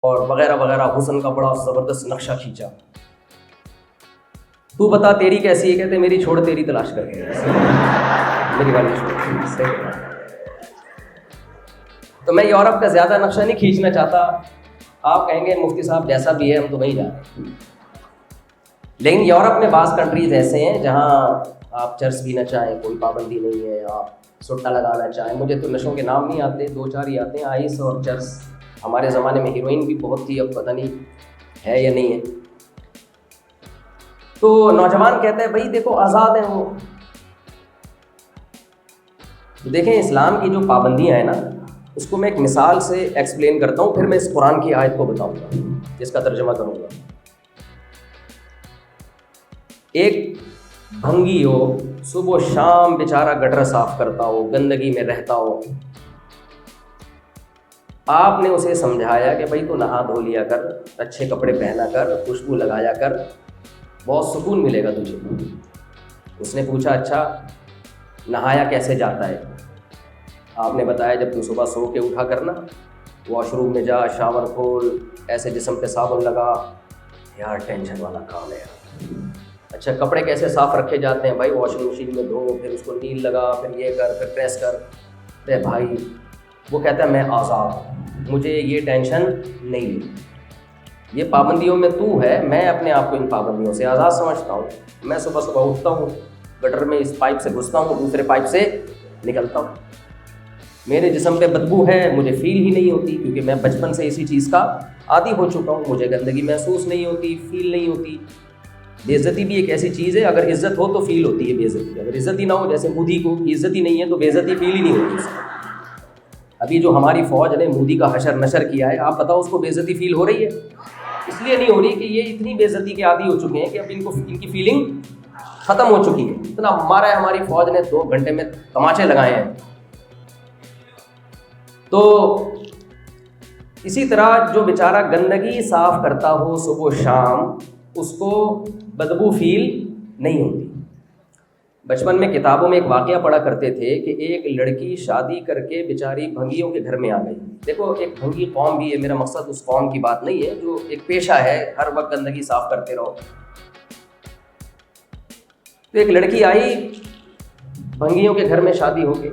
اور وغیرہ وغیرہ، حسن کا بڑا زبردست نقشہ کھینچا. تو بتا تیری کیسی ہے؟ کہتے میری چھوڑ، تیری تلاش کر کے میری والی چھوڑ. تو میں یورپ کا زیادہ نقشہ نہیں کھینچنا چاہتا. آپ کہیں گے مفتی صاحب جیسا بھی ہے ہم تو وہیں جا رہے ہیں، لیکن یورپ میں بعض کنٹریز ایسے ہیں جہاں آپ چرس پینا چاہیں کوئی پابندی نہیں ہے، آپ سٹا لگانا چاہیں. مجھے تو نشوں کے نام نہیں آتے، 2-4 ہی آتے ہیں، آئس اور چرس. ہمارے زمانے میں ہیروئن بھی بہت تھی، اب پتہ نہیں ہے یا نہیں ہے. تو نوجوان کہتا ہے بھائی دیکھو آزاد ہیں وہ. تو دیکھیں اسلام کی جو پابندیاں ہیں نا، اس کو میں ایک مثال سے ایکسپلین کرتا ہوں، پھر میں اس قرآن کی آیت کو بتاؤں گا، جس کا ترجمہ کروں گا. ایک بھنگی ہو، صبح و شام بیچارہ گٹر صاف کرتا ہو، گندگی میں رہتا ہو. آپ نے اسے سمجھایا کہ بھائی تو نہا دھو لیا کر، اچھے کپڑے پہنا کر، خوشبو لگایا کر، بہت سکون ملے گا تجھے. اس نے پوچھا اچھا نہایا کیسے جاتا ہے؟ آپ نے بتایا جب تو صبح سو کے اٹھا کرنا، واش روم میں جا، شاور کھول، ایسے جسم پہ صابن لگا. یار ٹینشن والا کام ہے یار. اچھا کپڑے کیسے صاف رکھے جاتے ہیں؟ بھائی واشنگ مشین میں دھو، پھر اس کو نیل لگا، پھر یہ کر، پھر پریس کر. اے بھائی وہ کہتا ہے میں آزاد، مجھے یہ ٹینشن نہیں لی. یہ پابندیوں میں تو ہے، میں اپنے آپ کو ان پابندیوں سے آزاد سمجھتا ہوں. میں صبح صبح اٹھتا ہوں، گٹر میں اس پائپ سے گھستا ہوں، دوسرے پائپ سے نکلتا ہوں. میرے جسم پہ بدبو ہے، مجھے فیل ہی نہیں ہوتی، کیونکہ میں بچپن سے اسی چیز کا عادی ہو چکا ہوں. مجھے گندگی محسوس نہیں ہوتی، فیل نہیں ہوتی. بے عزتی بھی ایک ایسی چیز ہے، اگر عزت ہو تو فیل ہوتی ہے بے عزتی. اگر عزت ہی نہ ہو، جیسے مودی کو عزت ہی نہیں ہے تو بے عزتی فیل ہی نہیں ہوتی اس کو. ابھی جو ہماری فوج نے مودی کا حشر نشر کیا ہے، آپ بتاؤ اس کو بے عزتی فیل ہو رہی ہے؟ اس لیے نہیں ہو رہی کہ یہ اتنی بے عزتی کے عادی ہو چکے ہیں کہ اب ان کی فیلنگ ختم ہو چکی ہے. اتنا مارا ہے ہماری فوج نے، 2 گھنٹے میں تماچے لگائے ہیں. تو اسی طرح جو بیچارہ گندگی صاف کرتا ہو صبح و شام، اس کو بدبو فیل نہیں ہوتی. بچپن میں کتابوں میں ایک واقعہ پڑھا کرتے تھے کہ ایک لڑکی شادی کر کے بیچاری بھنگیوں کے گھر میں آ گئی. دیکھو ایک بھنگی قوم بھی ہے، میرا مقصد اس قوم کی بات نہیں ہے جو ایک پیشہ ہے ہر وقت گندگی صاف کرتے رہو. تو ایک لڑکی آئی بھنگیوں کے گھر میں شادی ہو کے.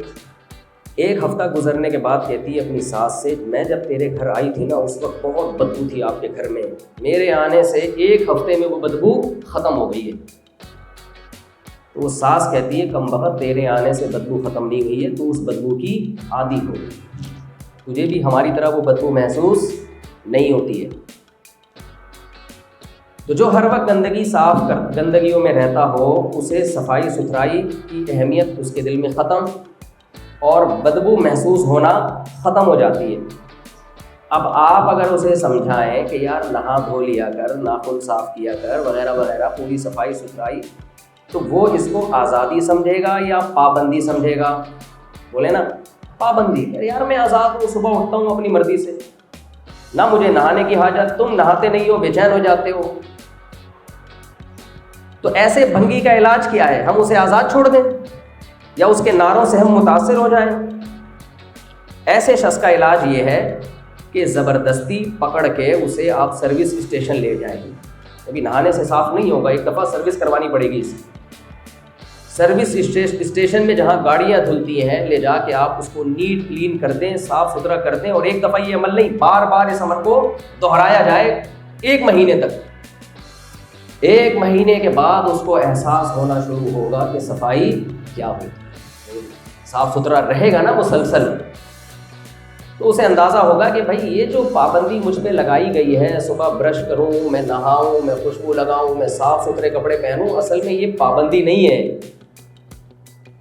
1 ہفتہ گزرنے کے بعد کہتی ہے اپنی ساس سے، میں جب تیرے گھر آئی تھی نا اس وقت بہت بدبو تھی آپ کے گھر میں، میرے آنے سے 1 ہفتے میں وہ بدبو ختم ہو گئی ہے. تو وہ ساس کہتی ہے کم بخت تیرے آنے سے بدبو ختم نہیں ہوئی ہے، تو اس بدبو کی عادی ہو گئی، تجھے بھی ہماری طرح وہ بدبو محسوس نہیں ہوتی ہے. تو جو ہر وقت گندگیوں میں رہتا ہو، اسے صفائی ستھرائی کی اہمیت اس کے دل میں ختم اور بدبو محسوس ہونا ختم ہو جاتی ہے. اب آپ اگر اسے سمجھائیں کہ یار نہا دھو لیا کر، ناخن صاف کیا کر، وغیرہ وغیرہ، پوری صفائی ستھرائی، تو وہ اس کو آزادی سمجھے گا یا پابندی سمجھے گا؟ بولے نا پابندی. یار میں آزاد ہوں، صبح اٹھتا ہوں اپنی مرضی سے، نہ مجھے نہانے کی حاجت، تم نہاتے نہیں ہو، بے چین ہو جاتے ہو. تو ایسے بھنگی کا علاج کیا ہے؟ ہم اسے آزاد چھوڑ دیں یا اس کے نعروں سے ہم متاثر ہو جائیں؟ ایسے شخص کا علاج یہ ہے کہ زبردستی پکڑ کے اسے آپ سروس اسٹیشن لے جائیں. ابھی نہانے سے صاف نہیں ہوگا، ایک دفعہ سروس کروانی پڑے گی. اسے سروس اسٹیشن میں جہاں گاڑیاں دھلتی ہیں لے جا کے آپ اس کو نیٹ کلین کر دیں، صاف ستھرا کر دیں. اور ایک دفعہ یہ عمل نہیں، بار بار اس عمل کو دہرایا جائے 1 مہینے تک. 1 مہینے کے بعد اس کو احساس ہونا شروع ہوگا کہ صفائی کیا ہوتی ہے. صاف ستھرا رہے گا نا مسلسل، تو اسے اندازہ ہوگا کہ بھائی یہ جو پابندی مجھ پہ لگائی گئی ہے، صبح برش کروں، میں نہاؤں، میں خوشبو لگاؤں، میں صاف ستھرے کپڑے پہنوں، اصل میں یہ پابندی نہیں ہے.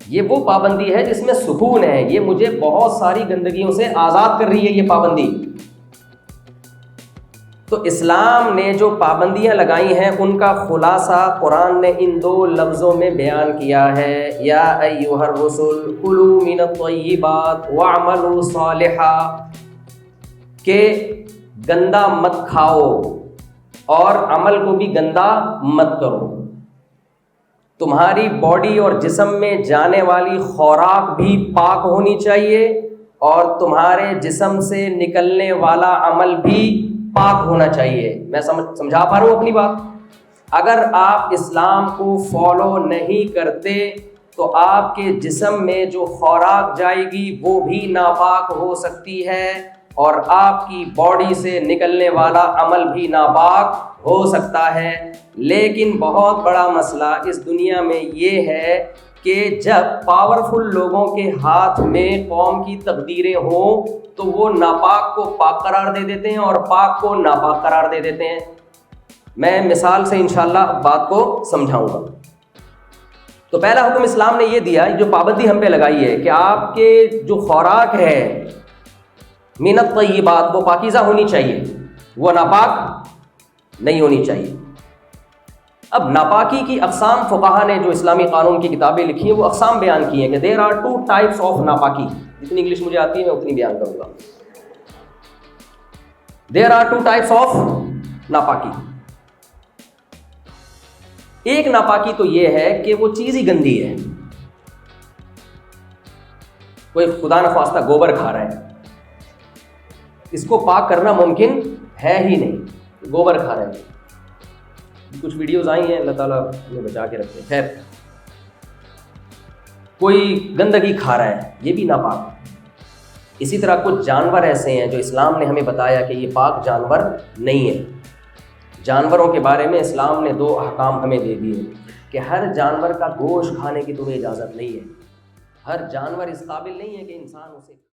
یہ وہ پابندی ہے جس میں سکون ہے. یہ مجھے بہت ساری گندگیوں سے آزاد کر رہی ہے یہ پابندی. تو اسلام نے جو پابندیاں لگائی ہیں ان کا خلاصہ قرآن نے ان 2 لفظوں میں بیان کیا ہے، یا ایھا الرسل کلوا من الطیبات واعملوا صالحا، کہ گندا مت کھاؤ اور عمل کو بھی گندا مت کرو. تمہاری باڈی اور جسم میں جانے والی خوراک بھی پاک ہونی چاہیے اور تمہارے جسم سے نکلنے والا عمل بھی پاک ہونا چاہیے. میں سمجھا پا رہا ہوں اپنی بات؟ اگر آپ اسلام کو فالو نہیں کرتے تو آپ کے جسم میں جو خوراک جائے گی وہ بھی ناپاک ہو سکتی ہے, اور آپ کی باڈی سے نکلنے والا عمل بھی ناپاک ہو سکتا ہے. لیکن بہت بڑا مسئلہ اس دنیا میں یہ ہے کہ جب پاورفل لوگوں کے ہاتھ میں قوم کی تقدیریں ہوں تو وہ ناپاک کو پاک قرار دے دیتے ہیں اور پاک کو ناپاک قرار دے دیتے ہیں. میں مثال سے انشاءاللہ بات کو سمجھاؤں گا. تو پہلا حکم اسلام نے یہ دیا, جو پابندی ہم پہ لگائی ہے کہ آپ کے جو خوراک ہے من الطیبات وہ پاکیزہ ہونی چاہیے, وہ ناپاک نہیں ہونی چاہیے. اب ناپاکی کی اقسام فقہا نے جو اسلامی قانون کی کتابیں لکھی ہیں وہ اقسام بیان کی ہیں کہ دیر آر 2 ٹائپس آف ناپاکی. جتنی انگلش مجھے آتی ہے میں اتنی بیان کروں گا. دیر آر 2 ٹائپس آف ناپاکی. ایک ناپاکی تو یہ ہے کہ وہ چیز ہی گندی ہے. کوئی خدا نخواستہ گوبر کھا رہا ہے, اس کو پاک کرنا ممکن ہے ہی نہیں. گوبر کھا رہے ہیں, کچھ ویڈیوز آئی ہیں, اللہ تعالیٰ ہمیں بچا کے رکھے. خیر, کوئی گندگی کھا رہا ہے, یہ بھی ناپاک. اسی طرح کچھ جانور ایسے ہیں جو اسلام نے ہمیں بتایا کہ یہ پاک جانور نہیں ہے. جانوروں کے بارے میں اسلام نے 2 احکام ہمیں دے دیے کہ ہر جانور کا گوشت کھانے کی تمہیں اجازت نہیں ہے. ہر جانور اس قابل نہیں ہے کہ انسان اسے